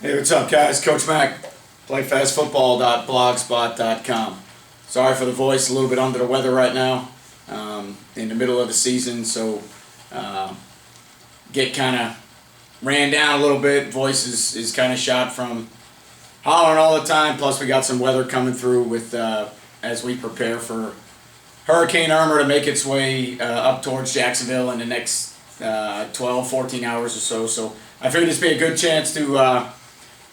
Hey, what's up, guys? Coach Mac, playfastfootball.blogspot.com. Sorry for the voice, a little bit under the weather right now, in the middle of the season, so get kind of ran down a little bit. Voice is kind of shot from hollering all the time, plus we got some weather coming through with as we prepare for Hurricane Irma to make its way up towards Jacksonville in the next 12, 14 hours or so. So I figured this would be a good chance to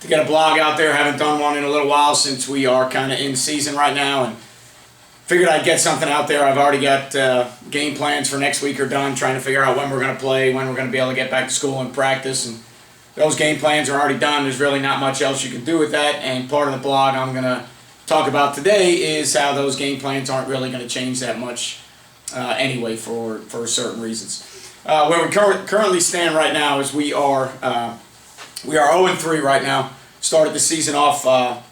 get a blog out there. Haven't done one in a little while since we are kind of in season right now, and figured I'd get something out there. I've already got game plans for next week are done, trying to figure out when we're going to play, when we're going to be able to get back to school and practice, and those game plans are already done. There's really not much else you can do with that, and part of the blog I'm going to talk about today is how those game plans aren't really going to change that much anyway for certain reasons. Where we currently stand right now is we are 0-3 right now. Started the season off a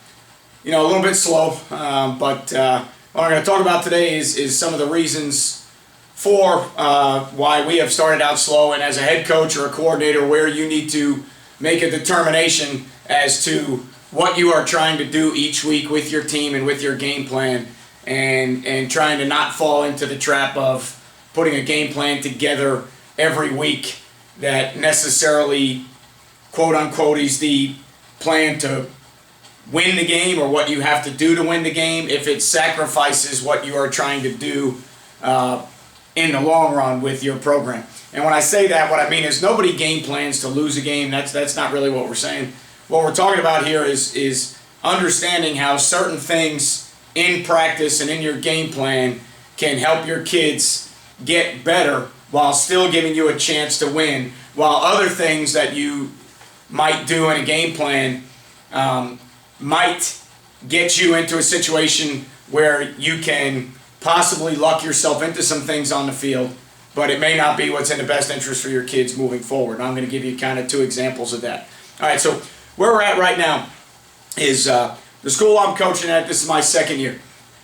little bit slow, but what I'm going to talk about today is some of the reasons for why we have started out slow, and as a head coach or a coordinator, where you need to make a determination as to what you are trying to do each week with your team and with your game plan, and trying to not fall into the trap of putting a game plan together every week that necessarily, quote unquote, is the plan to win the game or what you have to do to win the game, if it sacrifices what you are trying to do in the long run with your program. And when I say that, what I mean is nobody game plans to lose a game. That's not really what we're saying. What we're talking about here is understanding how certain things in practice and in your game plan can help your kids get better while still giving you a chance to win, while other things that you might do in a game plan might get you into a situation where you can possibly luck yourself into some things on the field, but it may not be what's in the best interest for your kids moving forward. And I'm going to give you kind of two examples of that. All right, so where we're at right now is the school I'm coaching at. This is my second year.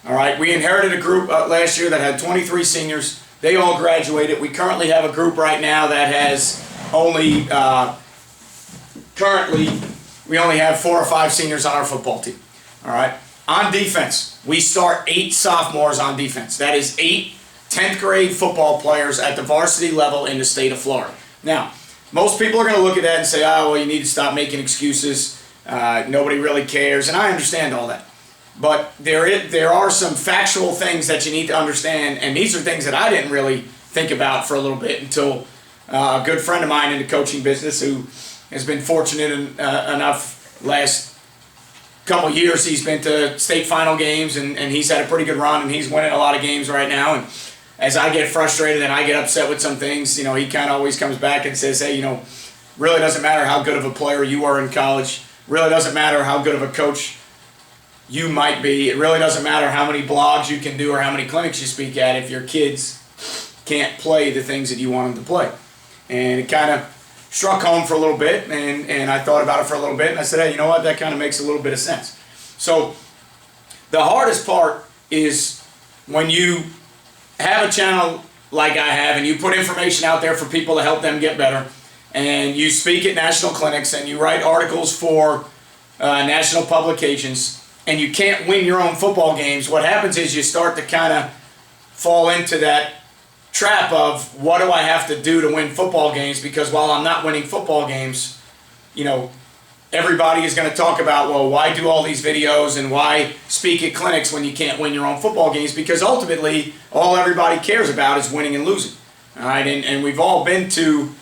All right, we inherited a group last year that had 23 seniors. They all graduated. We currently have a group right now that has only we only have 4 or 5 seniors on our football team. All right. On defense, we start 8 sophomores on defense. That is 8 10th grade football players at the varsity level in the state of Florida. Now, most people are going to look at that and say, oh, well, you need to stop making excuses. Nobody really cares. And I understand all that. But there are some factual things that you need to understand, and these are things that I didn't really think about for a little bit until a good friend of mine in the coaching business, who has been fortunate enough last couple of years, he's been to state final games, and he's had a pretty good run, and he's winning a lot of games right now. And as I get frustrated and I get upset with some things, he kind of always comes back and says, hey, really doesn't matter how good of a player you are in college. Really doesn't matter how good of a coach you might be. It really doesn't matter how many blogs you can do or how many clinics you speak at if your kids can't play the things that you want them to play. And it kind of struck home for a little bit, and I thought about it for a little bit, and I said, hey, you know what, that kind of makes a little bit of sense. So the hardest part is when you have a channel like I have, and you put information out there for people to help them get better, and you speak at national clinics, and you write articles for national publications, and you can't win your own football games. What happens is you start to kind of fall into that trap of, what do I have to do to win football games? Because while I'm not winning football games, everybody is going to talk about, well, why do all these videos and why speak at clinics when you can't win your own football games? Because ultimately, all everybody cares about is winning and losing. All right, and we've all been to,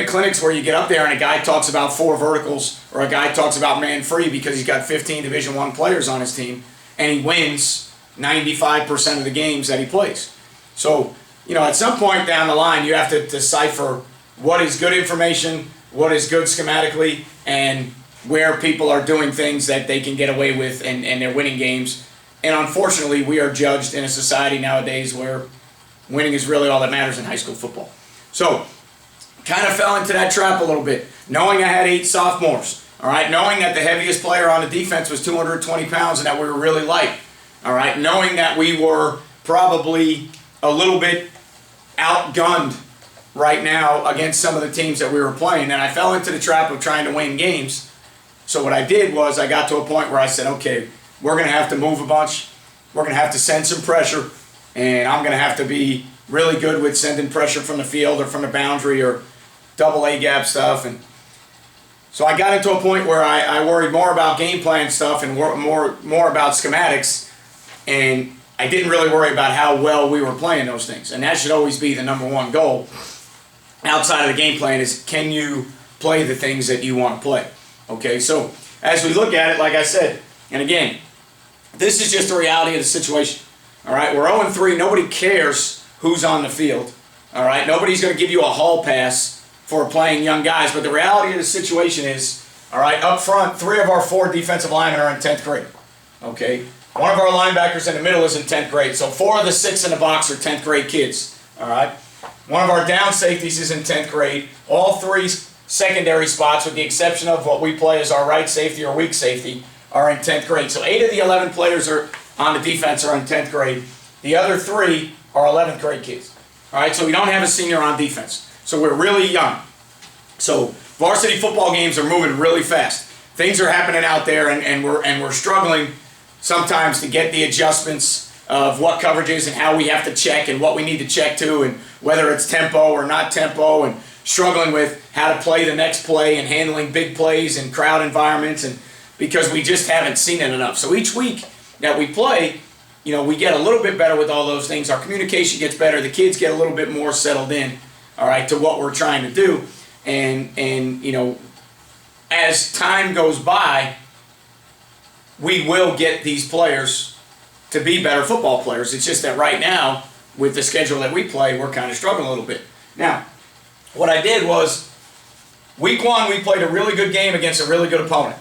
clinics where you get up there and a guy talks about 4 verticals, or a guy talks about man free because he's got 15 Division I players on his team, and he wins 95% of the games that he plays. So, at some point down the line, you have to decipher what is good information, what is good schematically, and where people are doing things that they can get away with and they're winning games. And unfortunately, we are judged in a society nowadays where winning is really all that matters in high school football. So, kind of fell into that trap a little bit. Knowing I had 8 sophomores, all right, knowing that the heaviest player on the defense was 220 pounds and that we were really light, all right, knowing that we were probably a little bit outgunned right now against some of the teams that we were playing, and I fell into the trap of trying to win games So what I did was I got to a point where I said, okay, we're going to have to move a bunch. We're going to have to send some pressure, and I'm going to have to be really good with sending pressure from the field or from the boundary or double A gap stuff. And so I got into a point where I worried more about game plan stuff and more about schematics, and I didn't really worry about how well we were playing those things. And that should always be the number one goal outside of the game plan is, can you play the things that you want to play? Okay, so as we look at it, like I said, and again, this is just the reality of the situation. All right, we're 0-3. Nobody cares who's on the field. All right, nobody's going to give you a hall pass for playing young guys. But the reality of the situation is, all right, up front, 3 of our 4 defensive linemen are in 10th grade. Okay, one of our linebackers in the middle is in 10th grade. So 4 of the 6 in the box are 10th grade kids. All right, one of our down safeties is in 10th grade. All 3 secondary spots, with the exception of what we play as our right safety or weak safety, are in 10th grade. So 8 of the 11 players are on the defense are in 10th grade. The other 3 are 11th grade kids. All right, so we don't have a senior on defense. So we're really young. So varsity football games are moving really fast. Things are happening out there, and we're struggling sometimes to get the adjustments of what coverages and how we have to check and what we need to check to, and whether it's tempo or not tempo, and struggling with how to play the next play and handling big plays in crowd environments, and because we just haven't seen it enough. So each week that we play, we get a little bit better with all those things. Our communication gets better. The kids get a little bit more settled in, all right, to what we're trying to do. And as time goes by, we will get these players to be better football players. It's just that right now, with the schedule that we play, we're kind of struggling a little bit. Now, what I did was, week 1, we played a really good game against a really good opponent.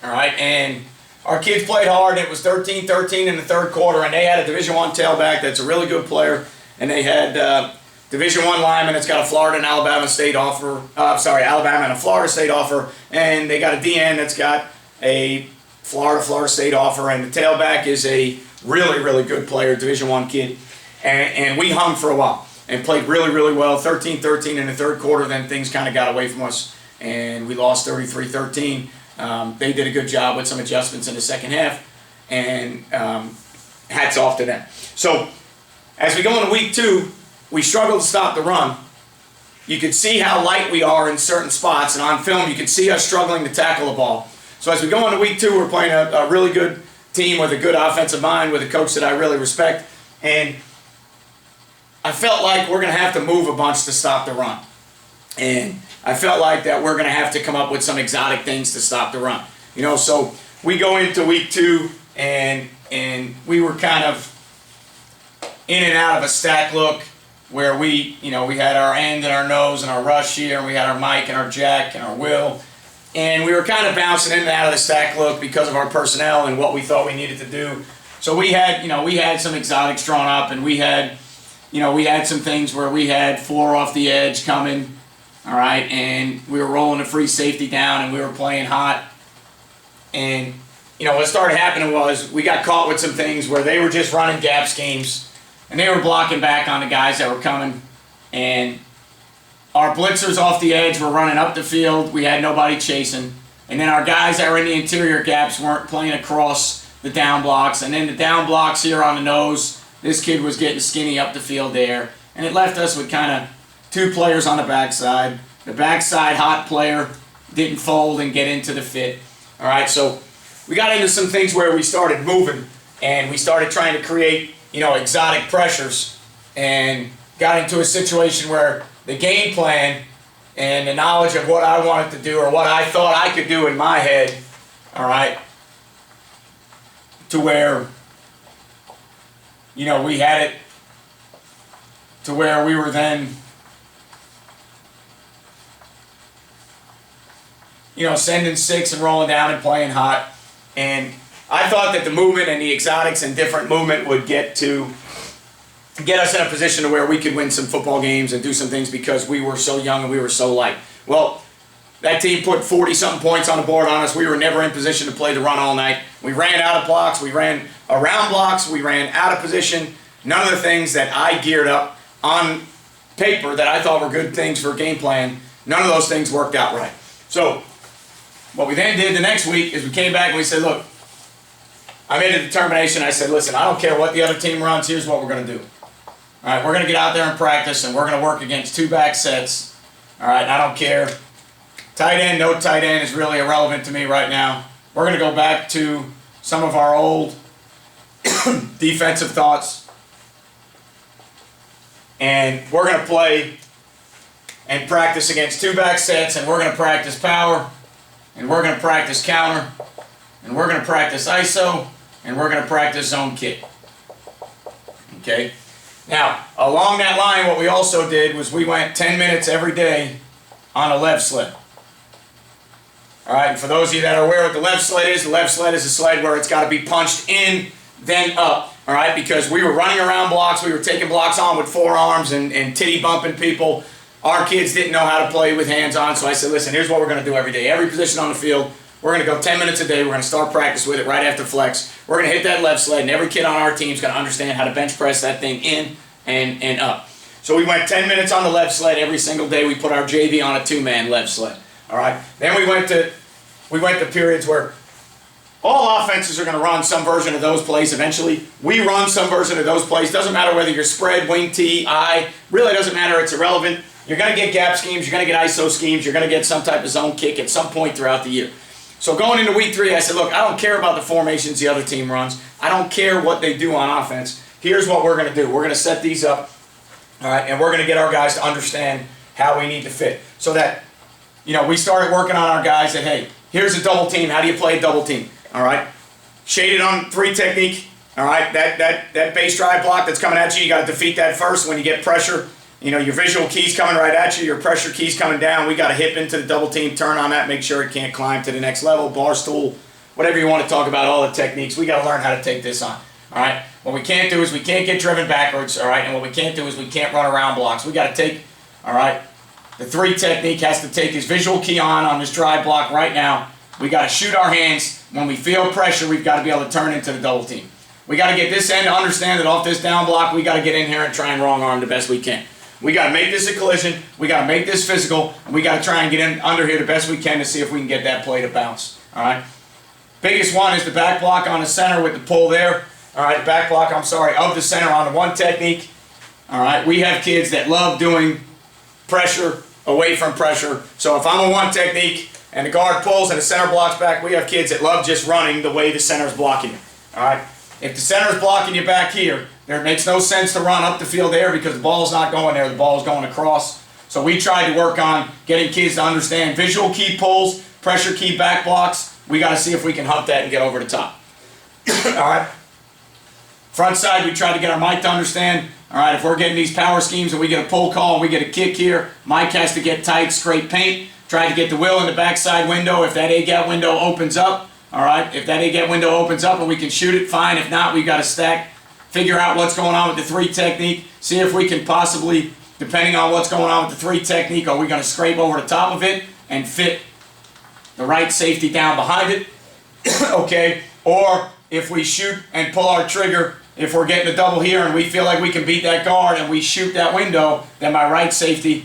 All right, and our kids played hard. It was 13-13 in the third quarter, and they had a Division I tailback that's a really good player, and they had Division I lineman that's got a Florida and Alabama State offer. Alabama and a Florida State offer, and they got a DN that's got a Florida State offer, and the tailback is a really, really good player, Division I kid, and we hung for a while and played really, really well. 13-13 in the third quarter. Then things kind of got away from us, and we lost 33-13. They did a good job with some adjustments in the second half, and hats off to them. So as we go into week 2, we struggled to stop the run. You could see how light we are in certain spots, and on film you could see us struggling to tackle the ball. So as we go into week 2, we're playing a really good team with a good offensive mind, with a coach that I really respect, and I felt like we're going to have to move a bunch to stop the run. And I felt like that we're going to have to come up with some exotic things to stop the run. So we go into week 2, and we were kind of in and out of a stack look, where we had our end and our nose and our rush here, and we had our Mike and our Jack and our Will, and we were kind of bouncing in and out of the stack look because of our personnel and what we thought we needed to do. So we had some exotics drawn up, and we had some things where we had 4 off the edge coming. All right, and we were rolling a free safety down, and we were playing hot. And, what started happening was we got caught with some things where they were just running gap schemes, and they were blocking back on the guys that were coming. And our blitzers off the edge were running up the field. We had nobody chasing. And then our guys that were in the interior gaps weren't playing across the down blocks. And then the down blocks here on the nose, this kid was getting skinny up the field there. And it left us with kind of 2 players on the backside. The backside hot player didn't fold and get into the fit. All right, so we got into some things where we started moving, and we started trying to create, exotic pressures, and got into a situation where the game plan and the knowledge of what I wanted to do, or what I thought I could do in my head, all right, to where, we had it to where we were then sending 6 and rolling down and playing hot. And I thought that the movement and the exotics and different movement would get us in a position to where we could win some football games and do some things, because we were so young and we were so light. Well, that team put 40-something points on the board on us. We were never in position to play the run all night. We ran out of blocks. We ran around blocks. We ran out of position. None of the things that I geared up on paper that I thought were good things for game plan, none of those things worked out right. So what we then did the next week is we came back and we said, look, I made a determination. I said, listen, I don't care what the other team runs. Here's what we're going to do. All right, we're going to get out there and practice, and we're going to work against 2 back sets. All right, and I don't care. Tight end, no tight end is really irrelevant to me right now. We're going to go back to some of our old defensive thoughts. And we're going to play and practice against 2 back sets, and we're going to practice power, and we're going to practice counter, and we're going to practice ISO, and we're going to practice zone kick. Okay? Now, along that line, what we also did was we went 10 minutes every day on a left sled. All right, and for those of you that are aware what the left sled is a sled where it's got to be punched in, then up. All right, because we were running around blocks, we were taking blocks on with forearms and titty bumping people. Our kids didn't know how to play with hands on, so I said, listen, here's what we're going to do every day. Every position on the field, we're going to go 10 minutes a day. We're going to start practice with it right after flex. We're going to hit that left sled, and every kid on our team is going to understand how to bench press that thing in and up. So we went 10 minutes on the left sled every single day. We put our JV on a 2-man left sled. All right. Then we went to periods where all offenses are going to run some version of those plays eventually. We run some version of those plays. Doesn't matter whether you're spread, wing T, I. Really doesn't matter. It's irrelevant. You're going to get gap schemes. You're going to get ISO schemes. You're going to get some type of zone kick at some point throughout the year. So going into week 3, I said, look, I don't care about the formations the other team runs. I don't care what they do on offense. Here's what we're going to do. We're going to set these up, all right, and we're going to get our guys to understand how we need to fit. So that, we started working on our guys that, hey, here's a double team. How do you play a double team? All right. Shaded on 3 technique. All right. That base drive block that's coming at you, you got to defeat that first. When you get pressure, your visual key's coming right at you, your pressure key's coming down. We got to hip into the double team, turn on that, make sure it can't climb to the next level, bar stool, whatever you want to talk about, all the techniques. We got to learn how to take this on. All right. What we can't do is we can't get driven backwards. All right. And what we can't do is we can't run around blocks. We got to take, all right, the 3 technique has to take his visual key on this drive block right now. We got to shoot our hands. When we feel pressure, we've got to be able to turn into the double team. We got to get this end to understand that off this down block, we got to get in here and try and wrong arm the best we can. We got to make this a collision. We got to make this physical, and we got to try and get in under here the best we can to see if we can get that play to bounce. All right. Biggest one is the back block on the center with the pull there. All right, back block, of the center on the 1 technique. All right, we have kids that love doing pressure away from pressure. So if I'm a 1 technique and the guard pulls and the center blocks back, we have kids that love just running the way the center is blocking you. All right, if the center is blocking you back here, it makes no sense to run up the field there because the ball's not going there. The ball's going across. So we tried to work on getting kids to understand visual key pulls, pressure key back blocks. We got to see if we can hump that and get over the top. All right. Front side, we tried to get our Mike to understand, all right, if we're getting these power schemes and we get a pull call and we get a kick here, Mike has to get tight, scrape paint, try to get the will in the backside window. If that A-gap window opens up, all right, if that A-gap window opens up and we can shoot it, fine. If not, we've got to stack, figure out what's going on with the 3 technique, see if we can possibly, depending on what's going on with the 3 technique, are we going to scrape over the top of it and fit the right safety down behind it, okay, or if we shoot and pull our trigger, if we're getting a double here and we feel like we can beat that guard and we shoot that window, then my right safety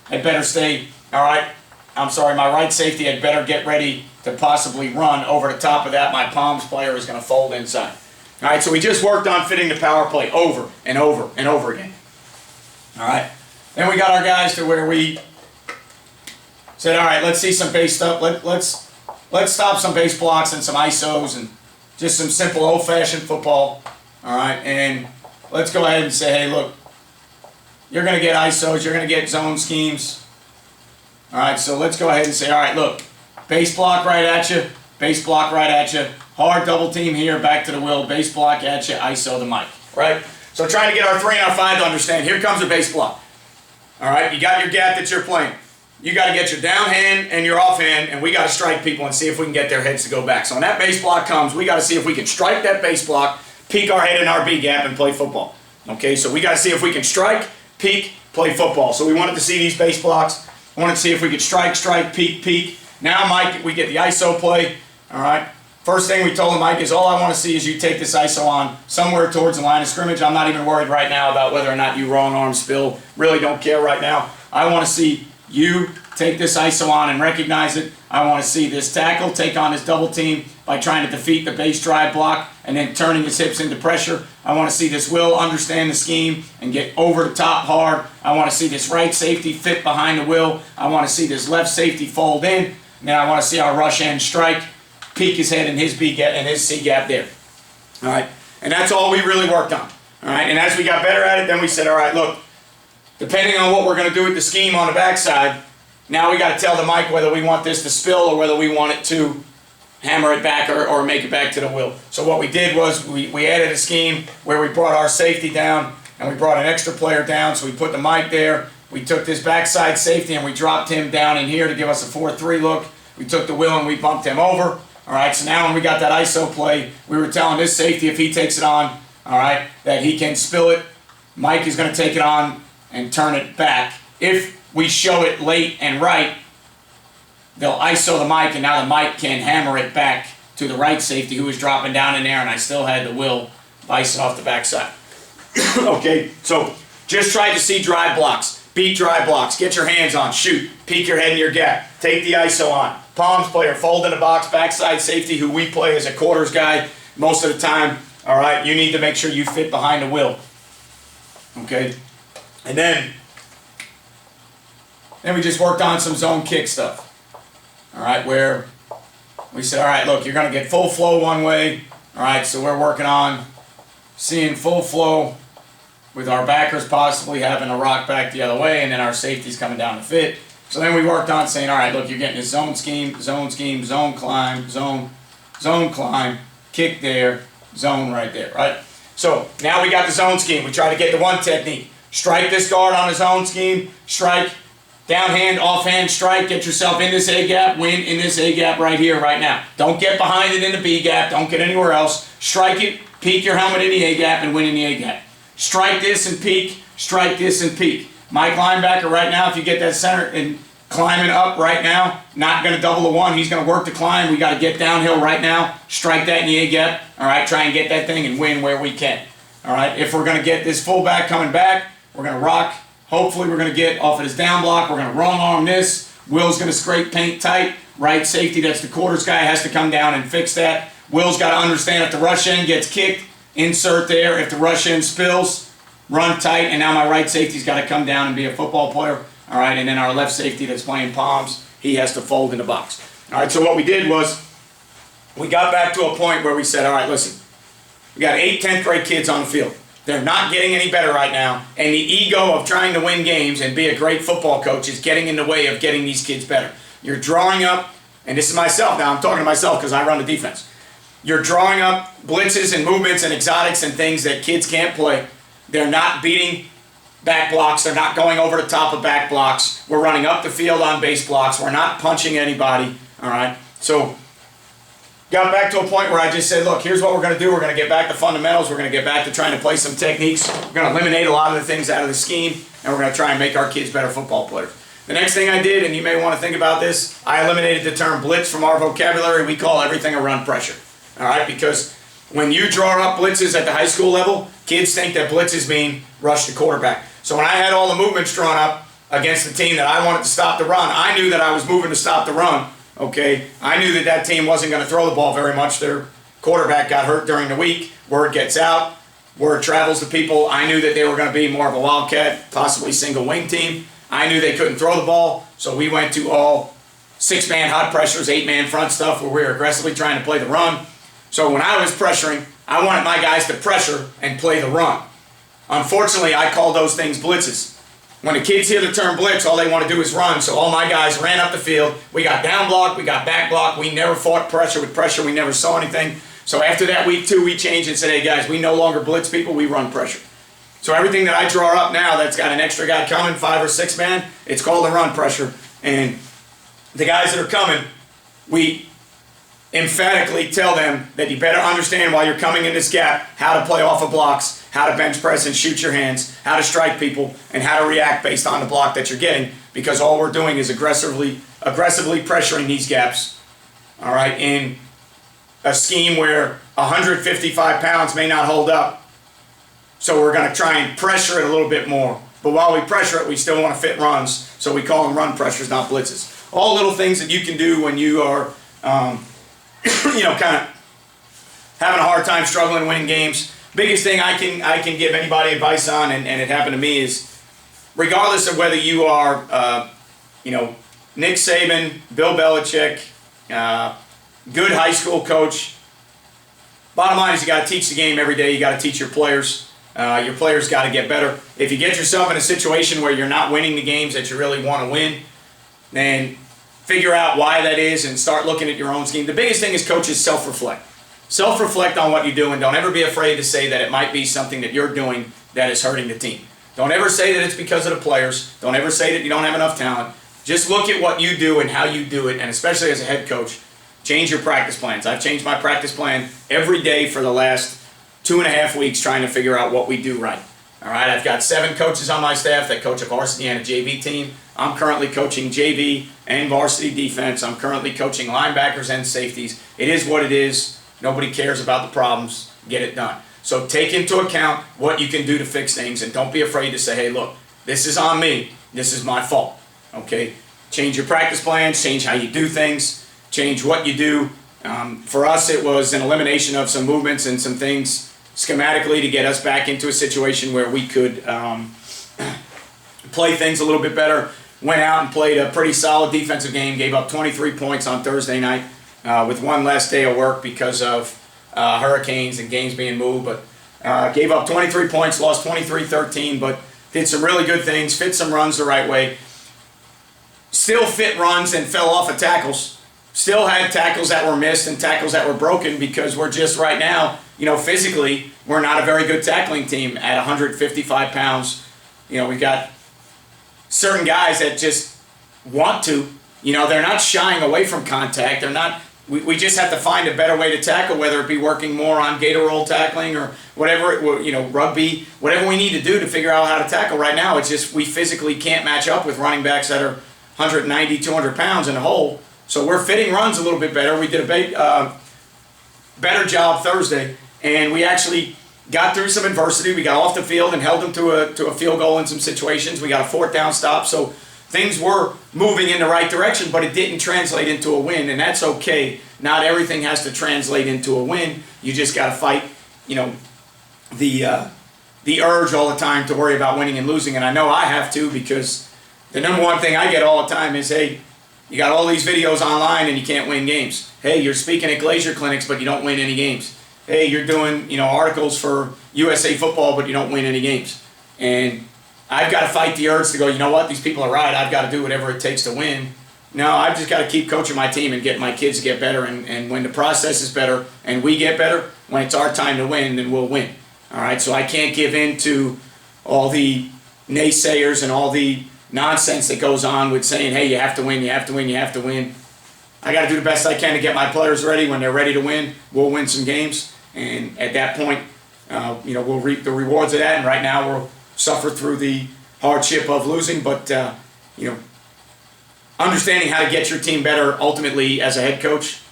had better stay, all right, my right safety had better get ready to possibly run over the top of that. My Palms player is going to fold inside. All right, so we just worked on fitting the power play over and over and over again. All right, then we got our guys to where we said, all right, let's see some base stuff. Let's stop some base blocks and some ISOs and just some simple old-fashioned football. All right, and let's go ahead and say, hey, look, you're going to get ISOs, you're going to get zone schemes. All right, so let's go ahead and say, all right, look, base block right at you, base block right at you, hard double team here, back to the will, base block at you, ISO the mic, right? So trying to get our 3 and our 5 to understand, here comes a base block. All right, you got your gap that you're playing. You got to get your down hand and your off hand, and we got to strike people and see if we can get their heads to go back. So when that base block comes, we got to see if we can strike that base block, peek our head in our B gap, and play football. Okay, so we got to see if we can strike, peek, play football. So we wanted to see these base blocks. I wanted to see if we could strike, peek, peek. Now, Mike, we get the ISO play. All right. First thing we told him, Mike, is all I want to see is you take this ISO on somewhere towards the line of scrimmage. I'm not even worried right now about whether or not you wrong arm spill. Really don't care right now. I want to see you take this ISO on and recognize it. I want to see this tackle take on his double team by trying to defeat the base drive block and then turning his hips into pressure. I want to see this Will understand the scheme and get over the top hard. I want to see this right safety fit behind the Will. I want to see this left safety fold in. And then I want to see our rush end strike, peek his head and his B gap and his C gap there. All right, and that's all we really worked on. All right, and as we got better at it, then we said, all right, look, depending on what we're going to do with the scheme on the backside, now we got to tell the Mike whether we want this to spill or whether we want it to hammer it back or make it back to the Will. So what we did was we added a scheme where we brought our safety down and we brought an extra player down. So we put the Mike there. We took this backside safety and we dropped him down in here to give us a 4-3 look. We took the Will and we bumped him over. All right, so now when we got that ISO play, we were telling this safety if he takes it on, all right, that he can spill it. Mike is going to take it on and turn it back. If we show it late and right, they'll ISO the Mike, and now the Mike can hammer it back to the right safety who was dropping down in there, and I still had the Will icing off the backside. Okay, so just try to see drive blocks, beat drive blocks, get your hands on, shoot, peek your head in your gap, take the ISO on. Palms player, fold in the box, backside safety who we play as a quarters guy most of the time. All right, you need to make sure you fit behind the Will. Okay, and then we just worked on some zone kick stuff. All right, where we said, all right, look, you're going to get full flow one way. All right, so we're working on seeing full flow with our backers possibly having a rock back the other way, and then our safety's coming down to fit. So then we worked on saying, all right, look, you're getting this zone scheme, zone climb, zone climb, kick there, zone right there, right? So now we got the zone scheme. We try to get the one technique. Strike this guard on the zone scheme, strike, downhand, offhand strike, get yourself in this A gap, win in this A gap right here, right now. Don't get behind it in the B gap, don't get anywhere else. Strike it, peek your helmet in the A gap and win in the A gap. Strike this and peek, strike this and peek. Mike linebacker right now, if you get that center and climbing up right now, not going to double the one, he's going to work the climb. We got to get downhill right now, strike that in the A gap, all right, try and get that thing and win where we can. All right, if we're going to get this fullback coming back, we're going to rock. Hopefully we're going to get off of his down block. We're going to wrong arm this. Will's going to scrape paint tight. Right safety, that's the quarters guy, has to come down and fix that. Will's got to understand if the rush end gets kicked, insert there. If the rush end spills, run tight. And now my right safety's got to come down and be a football player. All right, and then our left safety that's playing palms, he has to fold in the box. All right, so what we did was we got back to a point where we said, all right, listen, we got 8 10th grade kids on the field. They're not getting any better right now, and the ego of trying to win games and be a great football coach is getting in the way of getting these kids better. You're drawing up, and this is myself now, I'm talking to myself because I run the defense. You're drawing up blitzes and movements and exotics and things that kids can't play. They're not beating back blocks. They're not going over the top of back blocks. We're running up the field on base blocks. We're not punching anybody, all right? So got back to a point where I just said, look, here's what we're going to do. We're going to get back to fundamentals. We're going to get back to trying to play some techniques. We're going to eliminate a lot of the things out of the scheme, and we're going to try and make our kids better football players. The next thing I did, and you may want to think about this, I eliminated the term blitz from our vocabulary. We call everything a run pressure, all right? Because when you draw up blitzes at the high school level, kids think that blitzes mean rush the quarterback. So when I had all the movements drawn up against the team that I wanted to stop the run, I knew that I was moving to stop the run. Okay, I knew that that team wasn't going to throw the ball very much. Their quarterback got hurt during the week. Word gets out. Word travels to people. I knew that they were going to be more of a wildcat, possibly single wing team. I knew they couldn't throw the ball, so we went to all 6-man hot pressures, 8-man front stuff where we were aggressively trying to play the run. So when I was pressuring, I wanted my guys to pressure and play the run. Unfortunately, I call those things blitzes. When the kids hear the term blitz, all they want to do is run. So all my guys ran up the field. We got down block, we got back block. We never fought pressure with pressure. We never saw anything. So after that week 2, we changed and said, hey guys, we no longer blitz people, we run pressure. So everything that I draw up now that's got an extra guy coming, 5 or 6 man, it's called a run pressure. And the guys that are coming, we emphatically tell them that you better understand while you're coming in this gap how to play off of blocks, how to bench press and shoot your hands, how to strike people, and how to react based on the block that you're getting, because all we're doing is aggressively pressuring these gaps, all right, in a scheme where 155 pounds may not hold up. So we're going to try and pressure it a little bit more but while we pressure it, we still want to fit runs, so we call them run pressures, not blitzes. All little things that you can do when you are, kind of having a hard time struggling winning games. Biggest thing I can give anybody advice on, and it happened to me, is regardless of whether you are, Nick Saban, Bill Belichick, good high school coach, bottom line is you got to teach the game every day. You got to teach your players. Your players got to get better. If you get yourself in a situation where you're not winning the games that you really want to win, then figure out why that is and start looking at your own scheme. The biggest thing is coaches self-reflect. Self-reflect on what you do, and don't ever be afraid to say that it might be something that you're doing that is hurting the team. Don't ever say that it's because of the players. Don't ever say that you don't have enough talent. Just look at what you do and how you do it, and especially as a head coach, change your practice plans. I've changed my practice plan every day for the last 2.5 weeks trying to figure out what we do right. All right, I've got 7 coaches on my staff that coach a varsity and a JV team. I'm currently coaching JV and varsity defense. I'm currently coaching linebackers and safeties. It is what it is. Nobody cares about the problems. Get it done. So take into account what you can do to fix things, and don't be afraid to say, hey, look, this is on me. This is my fault. Okay? Change your practice plans. Change how you do things. Change what you do. For us, it was an elimination of some movements and some things schematically to get us back into a situation where we could play things a little bit better. Went out and played a pretty solid defensive game. Gave up 23 points on Thursday night with one less day of work because of hurricanes and games being moved. But gave up 23 points, lost 23-13, but did some really good things, fit some runs the right way. Still fit runs and fell off of tackles. Still had tackles that were missed and tackles that were broken because we're just right now, physically, we're not a very good tackling team at 155 pounds. We've got certain guys that just want to, they're not shying away from contact. They're not, we just have to find a better way to tackle, whether it be working more on gator roll tackling or whatever, rugby, whatever we need to do to figure out how to tackle right now. It's just we physically can't match up with running backs that are 190, 200 pounds in a hole. So we're fitting runs a little bit better. We did a better job Thursday, and we actually got through some adversity. We got off the field and held them to a field goal in some situations. We got a 4th down stop, so things were moving in the right direction, but it didn't translate into a win, and that's okay. Not everything has to translate into a win. You just got to fight, the urge all the time to worry about winning and losing, and I know I have to, because the number one thing I get all the time is, hey, you got all these videos online and you can't win games. Hey, you're speaking at Glacier clinics, but you don't win any games. Hey, you're doing, articles for USA Football, but you don't win any games. And I've got to fight the urge to go, you know what, these people are right. I've got to do whatever it takes to win. No, I've just got to keep coaching my team and get my kids to get better. And when the process is better and we get better, when it's our time to win, then we'll win. All right, so I can't give in to all the naysayers and all the nonsense that goes on with saying, hey, you have to win, you have to win, you have to win. I got to do the best I can to get my players ready. When they're ready to win, we'll win some games. And at that point, we'll reap the rewards of that. And right now, we'll suffer through the hardship of losing. But, understanding how to get your team better ultimately as a head coach,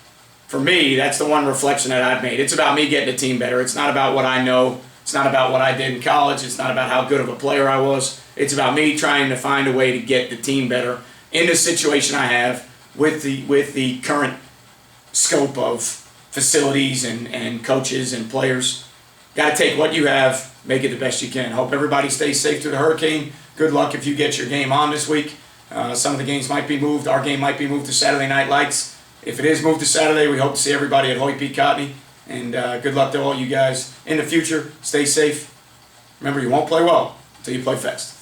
for me, that's the one reflection that I've made. It's about me getting the team better. It's not about what I know. It's not about what I did in college. It's not about how good of a player I was. It's about me trying to find a way to get the team better in the situation I have with the current scope of facilities and coaches and players. Got to take what you have, make it the best you can. Hope everybody stays safe through the hurricane. Good luck if you get your game on this week. Some of the games might be moved. Our game might be moved to Saturday Night Lights. If it is moved to Saturday, we hope to see everybody at Hoyt P. Cotney. And good luck to all you guys in the future. Stay safe. Remember, you won't play well until you play fast.